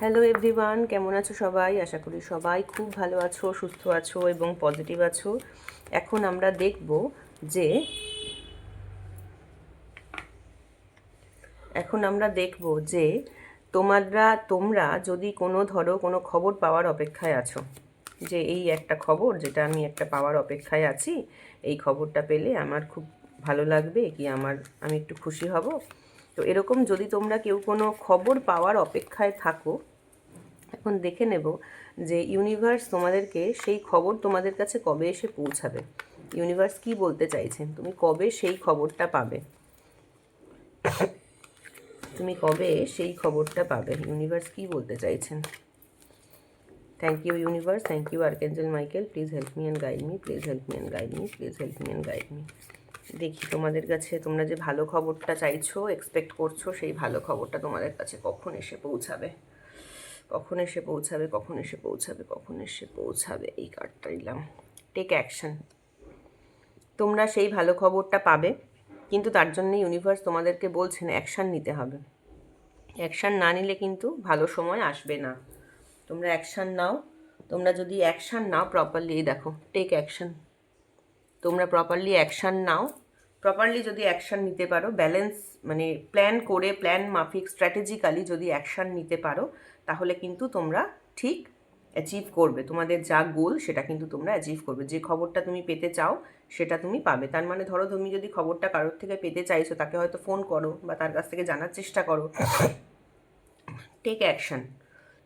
Hello everyone, কেমন আছো সবাই? আশা করি সবাই খুব ভালো আছো, সুস্থ আছো এবং পজিটিভ আছো। এখন আমরা দেখব যে তোমরা যদি কোনো খবর পাওয়ার অপেক্ষায় আছো, যে এই একটা খবর যেটা আমি একটা পাওয়ার অপেক্ষায় আছি, এই খবরটা পেলে আমার খুব ভালো লাগবে কি আমি একটু খুশি হব। তো এরকম যদি তোমরা কেউ কোনো খবর পাওয়ার অপেক্ষায় থাকো, এখন দেখে নেব যে ইউনিভার্স তোমাদেরকে সেই খবর তোমাদের কাছে কবে এসে পৌঁছাবে। ইউনিভার্স কি বলতে চাইছেন, তুমি কবে সেই খবরটা পাবে, ইউনিভার্স কি বলতে চাইছেন। Thank you universe, thank you archangel Michael, please help me and guide me, please help me and guide me, please help me and guide me. দেখি তোমাদের কাছে তোমরা যে ভালো খবরটা চাইছো, এক্সপেক্ট করছো, সেই ভালো খবরটা তোমাদের কাছে কখন এসে পৌঁছাবে, এই কার্ডটা নিলাম। Take action. তোমরা সেই ভালো খবরটা পাবে, কিন্তু তার জন্য ইউনিভার্স তোমাদেরকে বলছেন অ্যাকশান নিতে হবে। অ্যাকশান না নিলে কিন্তু ভালো সময় আসবে না। তোমরা অ্যাকশান নাও। তোমরা যদি অ্যাকশান নাও প্রপারলি, এই দেখো টেক অ্যাকশন, তোমরা প্রপারলি অ্যাকশান নাও, প্রপারলি যদি অ্যাকশান নিতে পারো, ব্যালেন্স মানে প্ল্যান মাফিক স্ট্র্যাটেজিক্যালি যদি অ্যাকশান নিতে পারো, তাহলে কিন্তু তোমরা ঠিক অ্যাচিভ করবে। তোমাদের যা গোল সেটা কিন্তু তোমরা অ্যাচিভ করবে। যে খবরটা তুমি পেতে চাও সেটা তুমি পাবে। তার মানে ধরো তুমি যদি খবরটা কারোর থেকে পেতে চাইছো, তাকে হয়তো ফোন করো বা তার কাছ থেকে জানার চেষ্টা করো। Take action.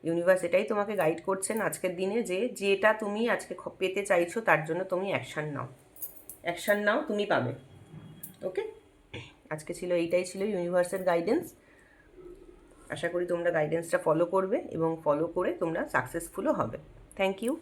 ইউনিভার্স এটাই তোমাকে গাইড করছেন আজকের দিনে, যে যেটা তুমি আজকে পেতে চাইছো তার জন্য তুমি অ্যাকশান নাও, তুমি পাবে। ওকে, আজকে এইটাই ছিল ইউনিভার্সের গাইডেন্স। আশা করি তোমরা গাইডেন্সটা ফলো করবে এবং ফলো করে তোমরা সাকসেসফুলও হবে। Thank you.